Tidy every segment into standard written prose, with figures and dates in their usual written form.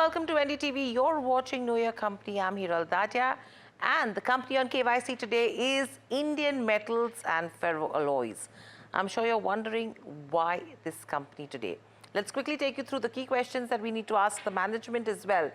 welcome to NDTV. You're watching Know Your Company. I'm Hiral Dadia, and the company on KYC today is Indian Metals and Ferro Alloys. I'm sure you're wondering why this company today. Let's quickly take you through the key questions that we need to ask the management as well.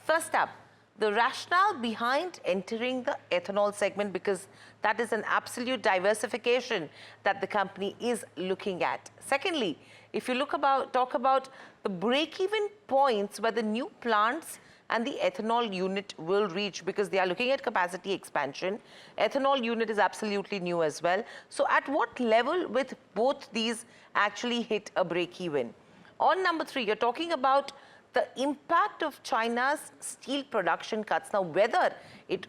First up, the rationale behind entering the ethanol segment, because that is an absolute diversification that the company is looking at. Secondly, if you talk about the break-even points where the new plants and the ethanol unit will reach, because they are looking at capacity expansion. Ethanol unit is absolutely new as well. So at what level with both these actually hit a break-even? On number 3, you're talking about the impact of China's steel production cuts. Now, whether it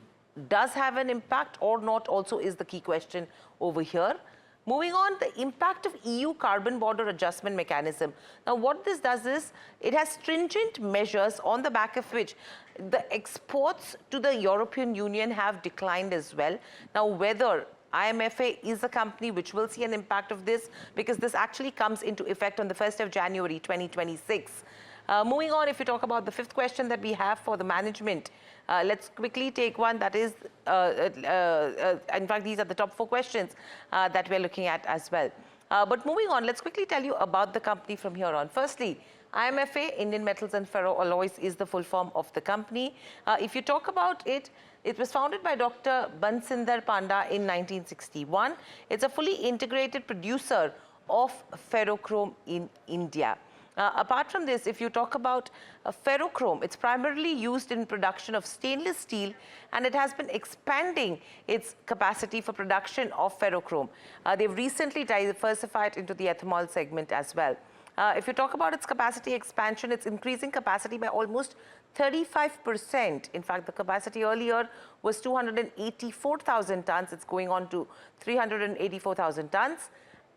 does have an impact or not also is the key question over here. Moving on, the impact of EU carbon border adjustment mechanism. Now, what this does is it has stringent measures on the back of which the exports to the European Union have declined as well. Now, whether IMFA is a company which will see an impact of this, because this actually comes into effect on the 1st of January 2026. Moving on, if you talk about the 5th question that we have for the management, let's quickly take one that is, in fact, these are the top 4 questions that we're looking at as well. But moving on, let's quickly tell you about the company from here on. Firstly, IMFA, Indian Metals and Ferro Alloys, is the full form of the company. If you talk about it, it was founded by Dr Bansidhar Panda in 1961. It's a fully integrated producer of Ferrochrome in India. Apart from this, if you talk about Ferrochrome, it's primarily used in production of stainless steel, and it has been expanding its capacity for production of Ferrochrome. They've recently diversified into the ethanol segment as well. If you talk about its capacity expansion, it's increasing capacity by almost 35%. In fact, the capacity earlier was 284,000 tons. It's going on to 384,000 tons.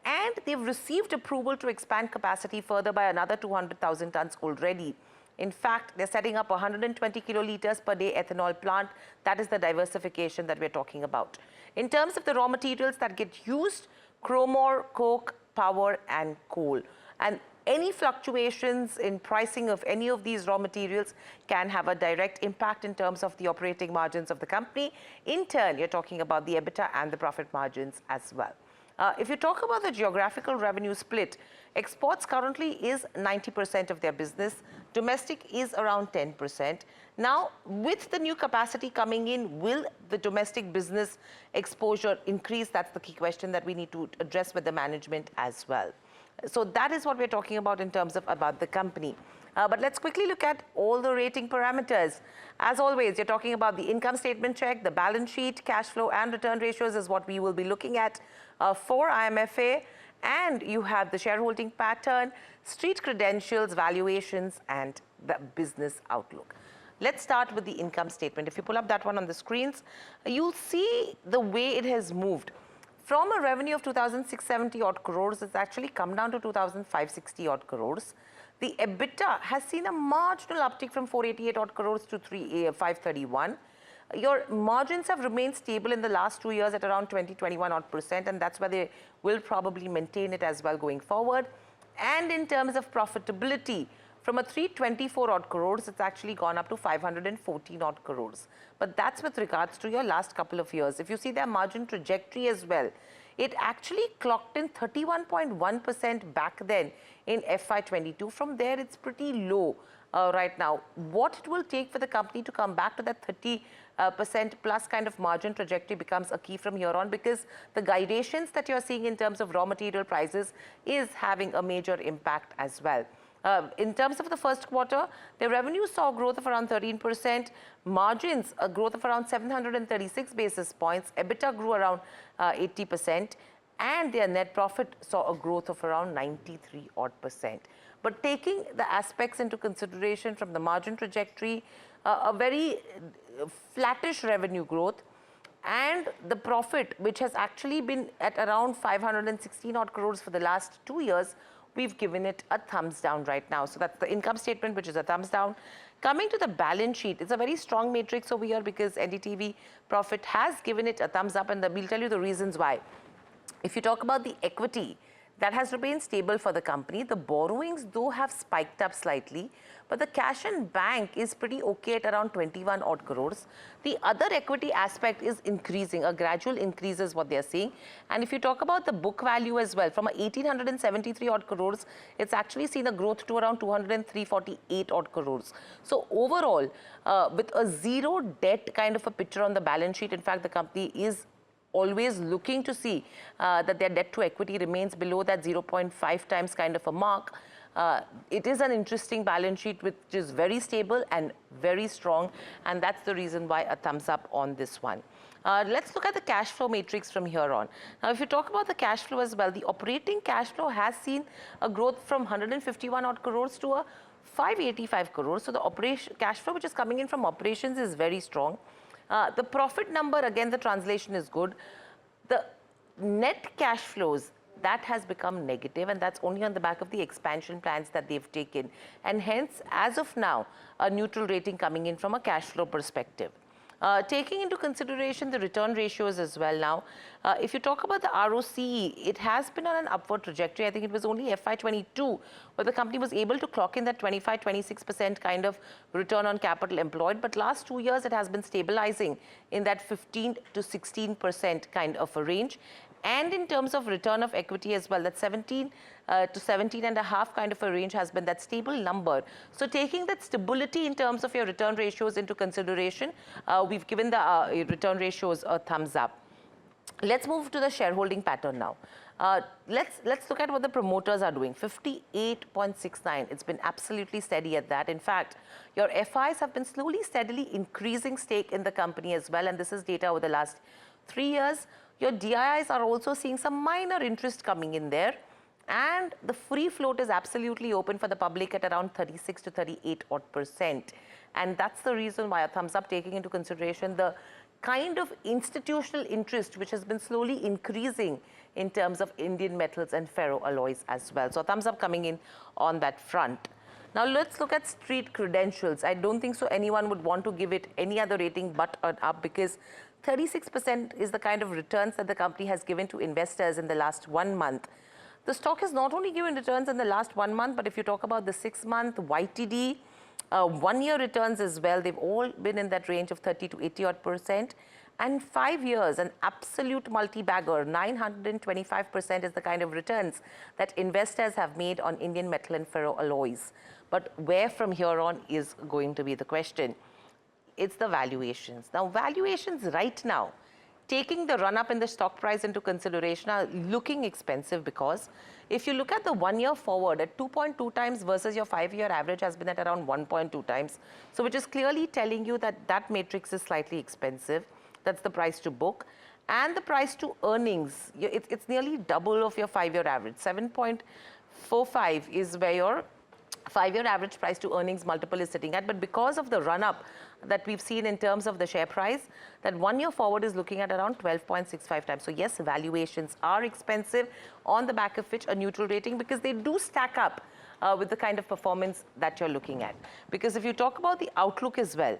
And they've received approval to expand capacity further by another 200,000 tons already. In fact, they're setting up 120 kiloliters per day ethanol plant. That is the diversification that we're talking about. In terms of the raw materials that get used, chrome ore, coke, power, and coal. And any fluctuations in pricing of any of these raw materials can have a direct impact in terms of the operating margins of the company. In turn, you're talking about the EBITDA and the profit margins as well. If you talk about the geographical revenue split, exports currently is 90% of their business. Domestic is around 10%. Now, with the new capacity coming in, will the domestic business exposure increase? That's the key question that we need to address with the management as well. So that is what we're talking about in terms of about the company. But let's quickly look at all the rating parameters. As always, you're talking about the income statement check, the balance sheet, cash flow, and return ratios is what we will be looking at for IMFA. And you have the shareholding pattern, street credentials, valuations, and the business outlook. Let's start with the income statement. If you pull up that one on the screens, you'll see the way it has moved. From a revenue of 2,670 odd crores, it's actually come down to 2,560 odd crores. The EBITDA has seen a marginal uptick from 488 odd crores to 531. Your margins have remained stable in the last 2 years at around 20-21 odd %, and that's where they will probably maintain it as well going forward. And in terms of profitability, from a 324 odd crores, it's actually gone up to 514 odd crores. But that's with regards to your last couple of years. If you see their margin trajectory as well, it actually clocked in 31.1% back then in FY22. From there, it's pretty low right now. What it will take for the company to come back to that 30% plus kind of margin trajectory becomes a key from here on, because the gyrations that you're seeing in terms of raw material prices is having a major impact as well. In terms of the first quarter, the revenue saw growth of around 13%, margins a growth of around 736 basis points, EBITDA grew around 80%, and their net profit saw a growth of around 93 odd %. But taking the aspects into consideration from the margin trajectory, a very flattish revenue growth, and the profit, which has actually been at around 516 odd crores for the last 2 years, we've given it a thumbs down right now. So that's the income statement, which is a thumbs down. Coming to the balance sheet, it's a very strong matrix over here because NDTV Profit has given it a thumbs up, and we'll tell you the reasons why. If you talk about the equity, That has remained stable for the company. The borrowings, though, have spiked up slightly, but the cash in bank is pretty okay at around 21 odd crores. The other equity aspect is increasing, a gradual increase is what they are seeing. And if you talk about the book value as well, from 1,873 odd crores, it's actually seen a growth to around 248 odd crores. So overall, with a zero debt kind of a picture on the balance sheet, in fact, the company is always looking to see that their debt to equity remains below that 0.5 times kind of a mark. It is an interesting balance sheet which is very stable and very strong, and that's the reason why a thumbs up on this one. Let's look at the cash flow matrix from here on. Now, if you talk about the cash flow as well, the operating cash flow has seen a growth from 151 odd crores to a 585 crores. So the cash flow which is coming in from operations is very strong. The profit number, again, the translation is good. The net cash flows, that has become negative, and that's only on the back of the expansion plans that they've taken. And hence, as of now, a neutral rating coming in from a cash flow perspective. Taking into consideration the return ratios as well now, if you talk about the ROCE, it has been on an upward trajectory. I think it was only FY22 where the company was able to clock in that 25-26% kind of return on capital employed. But last 2 years, it has been stabilizing in that 15 to 16% kind of a range. And in terms of return of equity as well, that 17 to 17.5 kind of a range has been that stable number. So taking that stability in terms of your return ratios into consideration, we've given the return ratios a thumbs up. Let's move to the shareholding pattern now. Let's look at what the promoters are doing. 58.69. It's been absolutely steady at that. In fact, your FIs have been slowly, steadily increasing stake in the company as well. And this is data over the last 3 years. Your DIIs are also seeing some minor interest coming in there. And the free float is absolutely open for the public at around 36 to 38 odd percent. And that's the reason why a thumbs up, taking into consideration the kind of institutional interest which has been slowly increasing in terms of Indian metals and ferro alloys as well. So a thumbs up coming in on that front. Now let's look at street credentials. I don't think so anyone would want to give it any other rating but an up, because 36% is the kind of returns that the company has given to investors in the last 1 month. The stock has not only given returns in the last 1 month, but if you talk about the 6-month YTD, 1-year returns as well, they've all been in that range of 30 to 80 odd percent. And 5 years, an absolute multi-bagger, 925% is the kind of returns that investors have made on Indian metal and ferro alloys. But where from here on is going to be the question. It's the valuations. Now, valuations right now, taking the run-up in the stock price into consideration, are looking expensive, because if you look at the 1 year forward at 2.2 times versus your 5-year average has been at around 1.2 times. So which is clearly telling you that that matrix is slightly expensive. That's the price to book. And the price to earnings, it's nearly double of your 5-year average. 7.45 is where your 5-year average price to earnings multiple is sitting at. But because of the run-up that we've seen in terms of the share price, that 1 year forward is looking at around 12.65 times. So yes, valuations are expensive, on the back of which a neutral rating, because they do stack up with the kind of performance that you're looking at. Because if you talk about the outlook as well,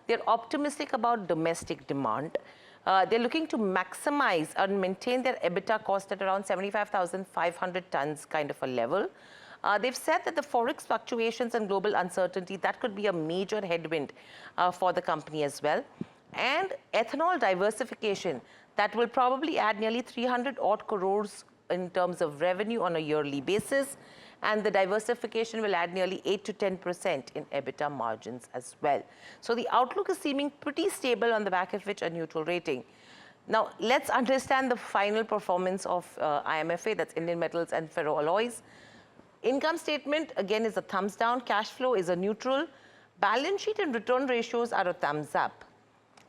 they're optimistic about domestic demand. They're looking to maximize and maintain their EBITDA cost at around 75,500 tons kind of a level. They've said that the forex fluctuations and global uncertainty, that could be a major headwind for the company as well. And ethanol diversification, that will probably add nearly 300 odd crores in terms of revenue on a yearly basis. And the diversification will add nearly 8 to 10% in EBITDA margins as well. So the outlook is seeming pretty stable, on the back of which a neutral rating. Now, let's understand the final performance of IMFA, that's Indian Metals and Ferro Alloys. Income statement, again, is a thumbs down. Cash flow is a neutral. Balance sheet and return ratios are a thumbs up.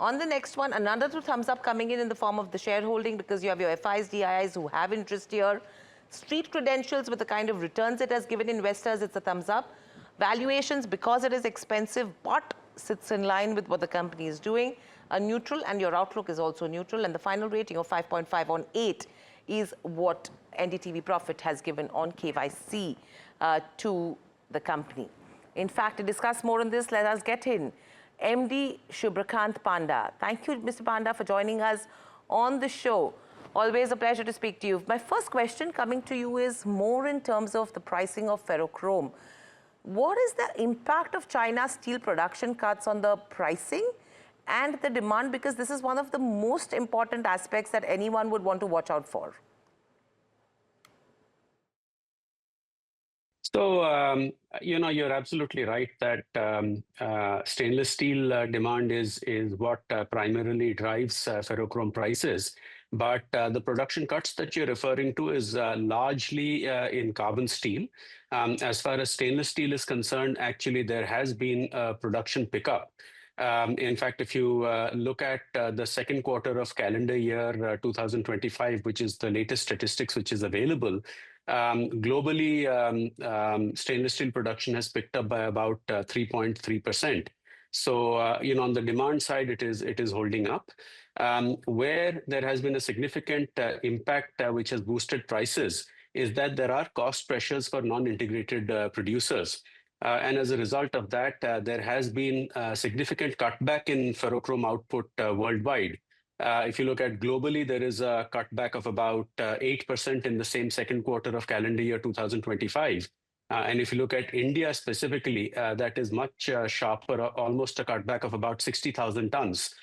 On the next one, another 2 thumbs up coming in the form of the shareholding, because you have your FIs, DIIs who have interest here. Street credentials, with the kind of returns it has given investors, it's a thumbs up. Valuations, because it is expensive but sits in line with what the company is doing, a neutral, and your outlook is also neutral. And the final rating of 5.5 on 8 is what NDTV Profit has given on KYC to the company. In fact, to discuss more on this, let us get in MD Dr Panda. Thank you, Mr. Panda, for joining us on the show. Always a pleasure to speak to you. My first question coming to you is more in terms of the pricing of ferrochrome. What is the impact of China's steel production cuts on the pricing and the demand? Because this is one of the most important aspects that anyone would want to watch out for. So, you're absolutely right that stainless steel demand is what primarily drives ferrochrome prices. But the production cuts that you're referring to is largely in carbon steel. As far as stainless steel is concerned, actually, there has been a production pickup. In fact, if you look at the second quarter of calendar year 2025, which is the latest statistics which is available, globally, stainless steel production has picked up by about 3.3%. So, on the demand side, it is holding up. Where there has been a significant impact which has boosted prices is that there are cost pressures for non-integrated producers. And as a result of that, there has been a significant cutback in ferrochrome output worldwide. If you look at globally, there is a cutback of about 8% in the same second quarter of calendar year 2025. And if you look at India specifically, that is much sharper, almost a cutback of about 60,000 tons,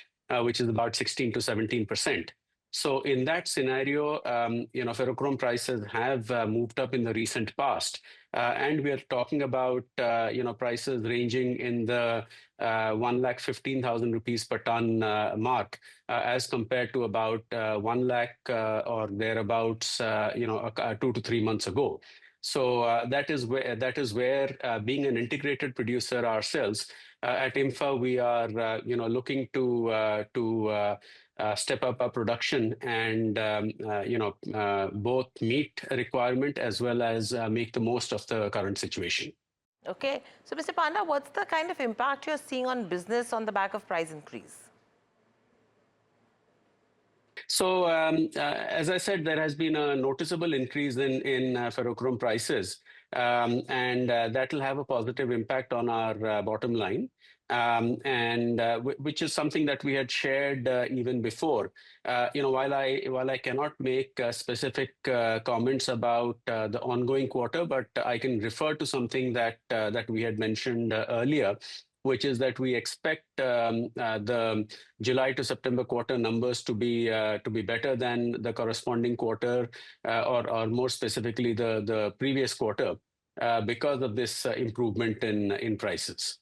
which is about 16 to 17%. So in that scenario, ferrochrome prices have moved up in the recent past. And we are talking about, prices ranging in the 1,15,000 rupees per ton mark, as compared to about 1 lakh or thereabouts, 2 to 3 months ago. So that is where being an integrated producer ourselves at IMFA, we are looking to step up our production and both meet a requirement as well as make the most of the current situation. Okay, so Mr. Panda, what's the kind of impact you're seeing on business on the back of price increase? So, as I said, there has been a noticeable increase in ferrochrome prices, and that will have a positive impact on our bottom line. Which is something that we had shared even before. While I cannot make specific comments about the ongoing quarter, but I can refer to something that we had mentioned earlier, which is that we expect the July to September quarter numbers to be better than the corresponding quarter, or more specifically the previous quarter, because of this improvement in prices.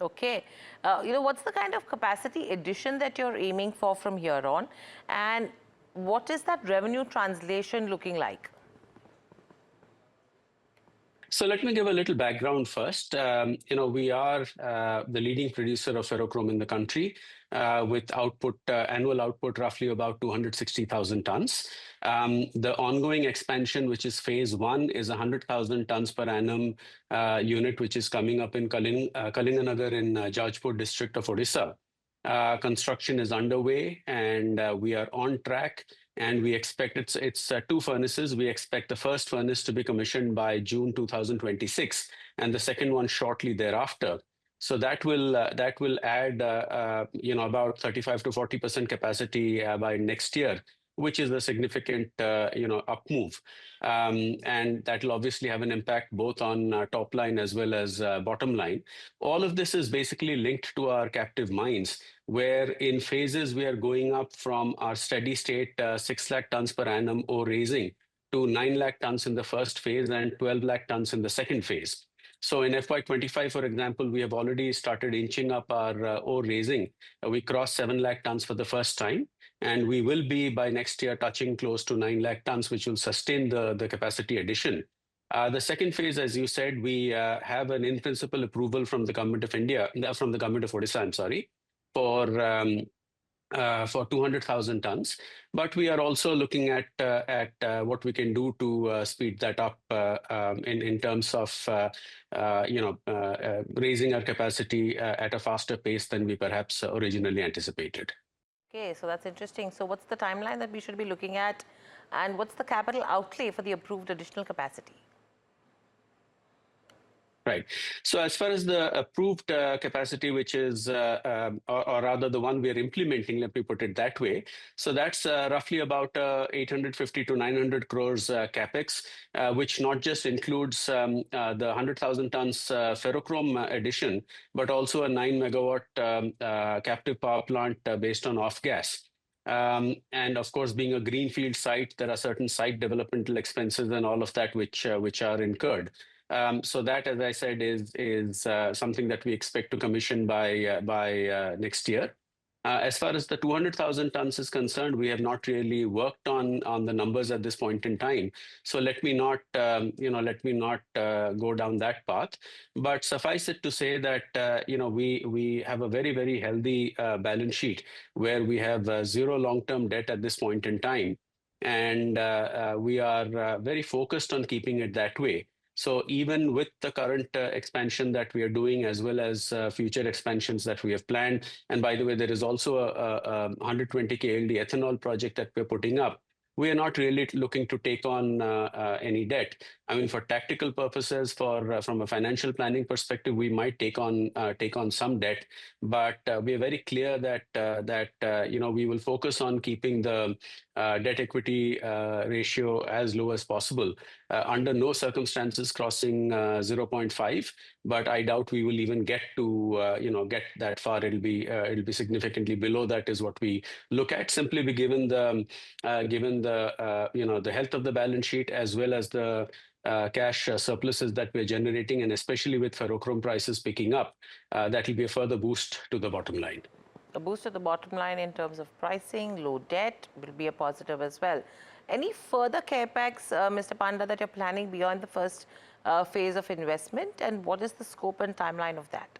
Okay. What's the kind of capacity addition that you're aiming for from here on? And what is that revenue translation looking like? So let me give a little background first. We are the leading producer of ferrochrome in the country, with annual output roughly about 260,000 tons. The ongoing expansion, which is phase one, is 100,000 tons per annum unit, which is coming up in Kalinganagar in Jajpur district of Odisha. Construction is underway and we are on track. And we expect it's 2 furnaces. We expect the first furnace to be commissioned by June 2026, and the second one shortly thereafter. So that will add about 35 to 40% capacity by next year, which is a significant up move, and that will obviously have an impact both on top line as well as bottom line. All of this is basically linked to our captive mines, where in phases we are going up from our steady state 6 lakh tons per annum ore raising to 9 lakh tons in the first phase and 12 lakh tons in the second phase. So in FY25, for example, we have already started inching up our ore raising. We crossed 7 lakh tons for the first time, and we will be by next year touching close to 9 lakh tons, which will sustain the capacity addition. The second phase, as you said, we have an in-principle approval from the government of India, from the government of Odisha, I'm sorry, for 200,000 tons. But we are also looking at what we can do to speed that up in terms of raising our capacity at a faster pace than we perhaps originally anticipated. Okay, so that's interesting. So what's the timeline that we should be looking at, and what's the capital outlay for the approved additional capacity? Right. So as far as the approved capacity, which is, or rather the one we are implementing, let me put it that way. So that's roughly about 850 to 900 crores Capex, which not just includes the 100,000 tons Ferrochrome addition, but also a 9 megawatt captive power plant based on off gas. And of course, being a greenfield site, there are certain site developmental expenses and all of that which are incurred. So that, as I said, is something that we expect to commission by next year. As far as the 200,000 tons is concerned, we have not really worked on the numbers at this point in time. So let me not go down that path. But suffice it to say that we have a very healthy balance sheet where we have zero long-term debt at this point in time, and we are very focused on keeping it that way. So even with the current expansion that we are doing, as well as future expansions that we have planned, and by the way, there is also a 120 KLD ethanol project that we're putting up. We are not really looking to take on any debt. I mean, for tactical purposes, from a financial planning perspective, we might take on some debt, but we are very clear that we will focus on keeping the debt equity ratio as low as possible. Under no circumstances crossing 0.5, but I doubt we will even get to get that far. It'll be significantly below that is what we look at. Simply be given the the health of the balance sheet, as well as the cash surpluses that we're generating, and especially with ferrochrome prices picking up, that will be a further boost to the bottom line. A boost to the bottom line in terms of pricing, low debt will be a positive as well. Any further capex, Mr. Panda, that you're planning beyond the first phase of investment, and what is the scope and timeline of that?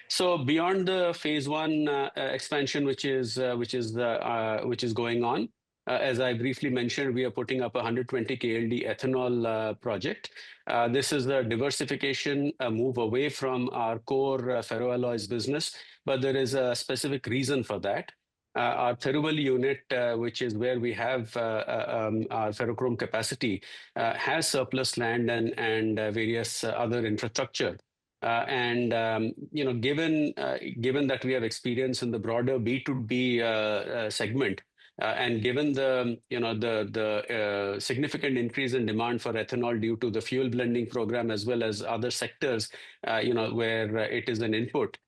So beyond the phase one expansion, which is going on, as I briefly mentioned, we are putting up a 120 KLD ethanol project. This is the diversification, move away from our core ferro alloys business, but there is a specific reason for that. Our Tiruvallur unit, which is where we have our ferrochrome capacity, has surplus land and various other infrastructure. Given that we have experience in the broader B2B segment, and given the significant increase in demand for ethanol due to the fuel blending program, as well as other sectors, where it is an input,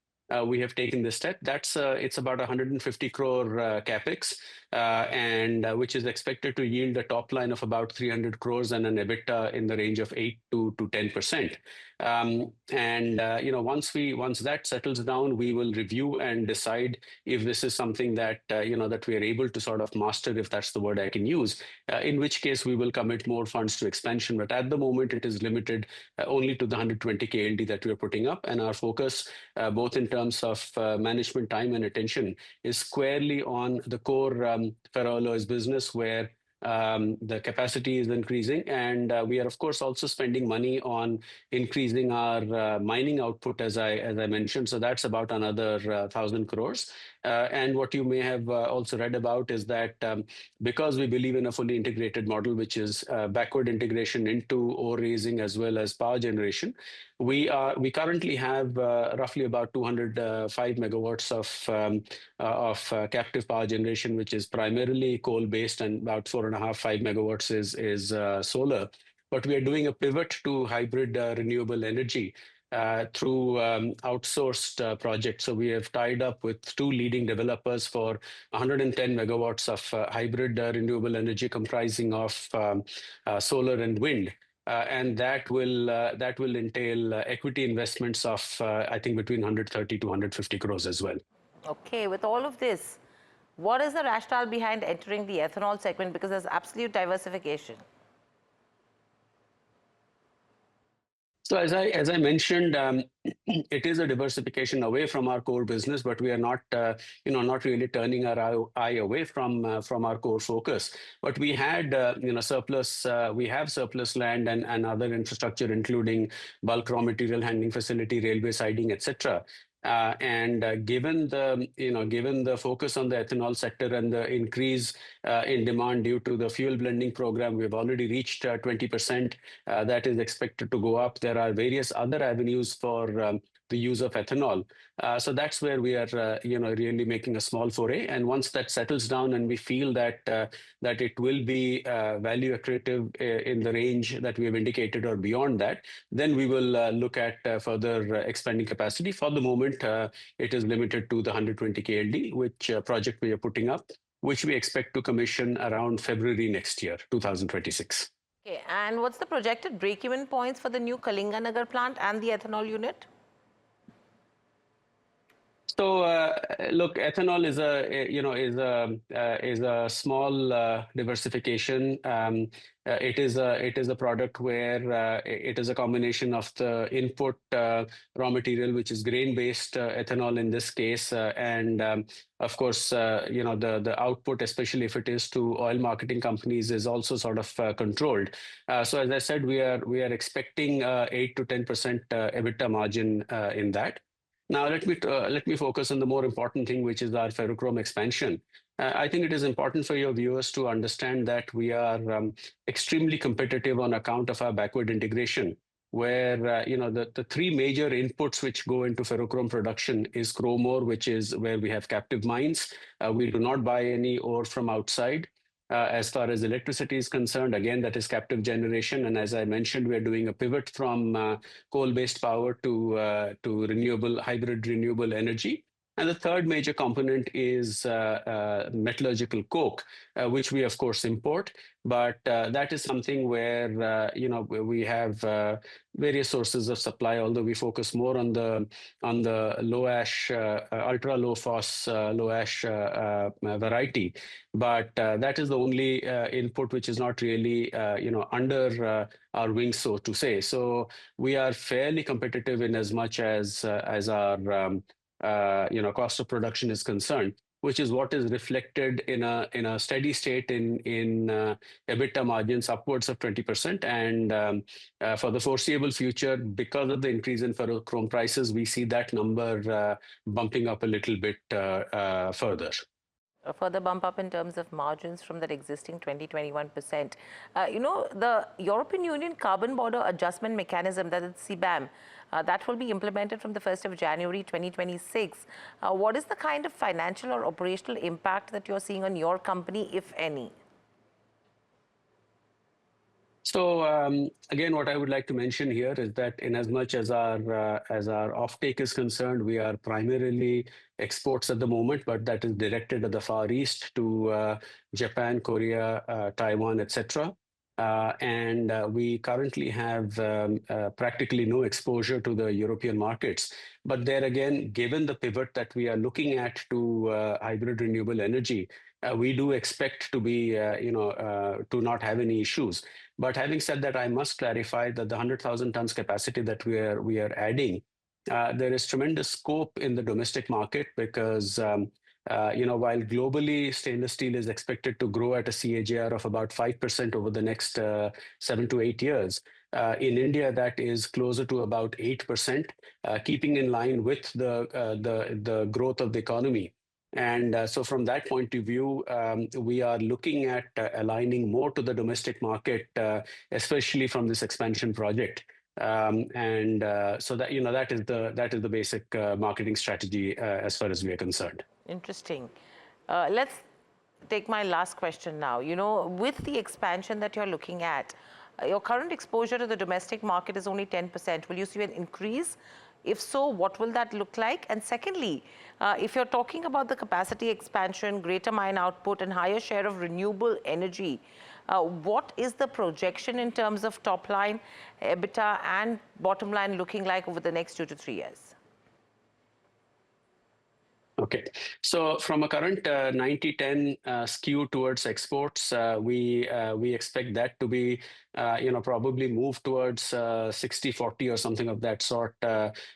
we have taken this step. It's about 150 crore capex, and which is expected to yield a top line of about 300 crores and an EBITDA in the range of 8 to 10%. Once that settles down, we will review and decide if this is something that that we are able to sort of master, if that's the word I can use. In which case, we will commit more funds to expansion. But at the moment, it is limited only to the 120 KLD that we are putting up, and our focus, both in terms of management time and attention, is squarely on the core ferro alloys business, where the capacity is increasing, and we are of course also spending money on increasing our mining output, as I mentioned. So that's about another 1,000 crores. And what you may have also read about is that because we believe in a fully integrated model, which is backward integration into ore raising as well as power generation, we currently have roughly about 205 megawatts of captive power generation, which is primarily coal-based, and about 4.5-5 megawatts is solar. But we are doing a pivot to hybrid renewable energy through outsourced projects. So we have tied up with two leading developers for 110 megawatts of hybrid renewable energy, comprising of solar and wind. And that will entail equity investments of I think between 130 to 150 crores as well. Okay, with all of this, what is the rationale behind entering the ethanol segment? Because there's absolute diversification. So as I mentioned, it is a diversification away from our core business, but we are not really turning our eye away from our core focus. But we had surplus. We have surplus land and other infrastructure, including bulk raw material handling facility, railway siding, etc. Given the focus on the ethanol sector and the increase in demand due to the fuel blending program, we've already reached 20%. That is expected to go up. There are various other avenues for the use of ethanol. So that's where we are, really making a small foray. And once that settles down and we feel that it will be value accretive in the range that we have indicated or beyond that, then we will look at further expanding capacity. For the moment, it is limited to the 120 KLD, which project we are putting up, which we expect to commission around February next year, 2026. Okay, and what's the projected break-even points for the new Kalinganagar plant and the ethanol unit? So look, ethanol is a small diversification. It is a product where it is a combination of the input raw material, which is grain-based ethanol in this case, and of course, the output, especially if it is to oil marketing companies, is also sort of controlled. So as I said, we are expecting 8 to 10% EBITDA margin in that. Now, let me focus on the more important thing, which is our ferrochrome expansion. I think it is important for your viewers to understand that we are extremely competitive on account of our backward integration, where the three major inputs which go into ferrochrome production is chrome ore, which is where we have captive mines. We do not buy any ore from outside. As far as electricity is concerned, again, that is captive generation. And as I mentioned, we are doing a pivot from coal-based power to hybrid renewable energy. And the third major component is metallurgical coke, which we, of course, import. But that is something where we have various sources of supply, although we focus more on the low ash, ultra low phos, low ash variety. But that is the only input which is not really under our wings, so to say. So we are fairly competitive in as much as our cost of production is concerned, which is what is reflected in a steady state in EBITDA margins upwards of 20%. And for the foreseeable future, because of the increase in ferrochrome prices, we see that number bumping up a little bit further. A further bump up in terms of margins from that existing 20-21%. The European Union Carbon Border Adjustment Mechanism, that is CBAM, that will be implemented from the 1st of January 2026. What is the kind of financial or operational impact that you're seeing on your company, if any? So again, what I would like to mention here is that in as much as our offtake is concerned, we are primarily exports at the moment, but that is directed at the Far East to Japan, Korea, Taiwan, etc. And we currently have practically no exposure to the European markets. But there again, given the pivot that we are looking at to hybrid renewable energy, we do expect to be, to not have any issues. But having said that, I must clarify that the 100,000 tons capacity that we are adding, there is tremendous scope in the domestic market because, while globally stainless steel is expected to grow at a CAGR of about 5% over the next 7 to 8 years, in India, that is closer to about 8%, keeping in line with the growth of the economy. And so from that point of view, we are looking at aligning more to the domestic market, especially from this expansion project. So that is the basic marketing strategy as far as we are concerned. Interesting. Let's take my last question now. With the expansion that you're looking at, your current exposure to the domestic market is only 10%. Will you see an increase? If so, what will that look like? And secondly, if you're talking about the capacity expansion, greater mine output, and higher share of renewable energy, what is the projection in terms of top line, EBITDA, and bottom line looking like over the next 2 to 3 years? Okay, so from a current 90-10 skew towards exports, we expect that to be, probably move towards 60-40 or something of that sort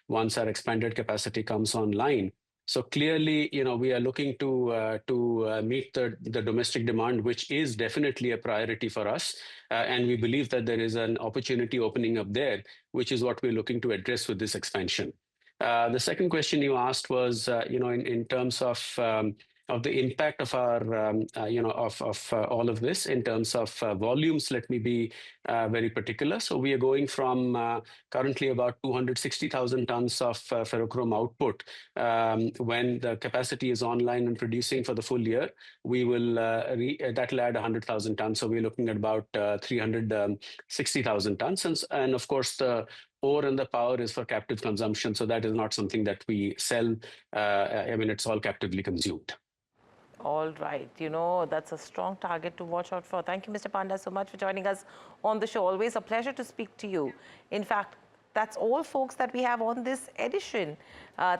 once our expanded capacity comes online. So clearly, we are looking to meet the domestic demand, which is definitely a priority for us. And we believe that there is an opportunity opening up there, which is what we're looking to address with this expansion. The second question you asked was, in terms of the impact of our, of all of this in terms of volumes. Let me be very particular. So we are going from currently about 260,000 tons of ferrochrome output. When the capacity is online and producing for the full year, we will that'll add 100,000 tons. So we're looking at about 360,000 tons, and of course the ore and the power is for captive consumption. So that is not something that we sell. I mean, it's all captively consumed. All right, that's a strong target to watch out for. Thank you, Mr. Panda, so much for joining us on the show. Always a pleasure to speak to you. In fact, that's all, folks, that we have on this edition.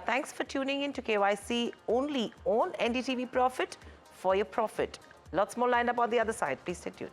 Thanks for tuning in to KYC only on NDTV Profit, for your profit. Lots more lined up on the other side. Please stay tuned.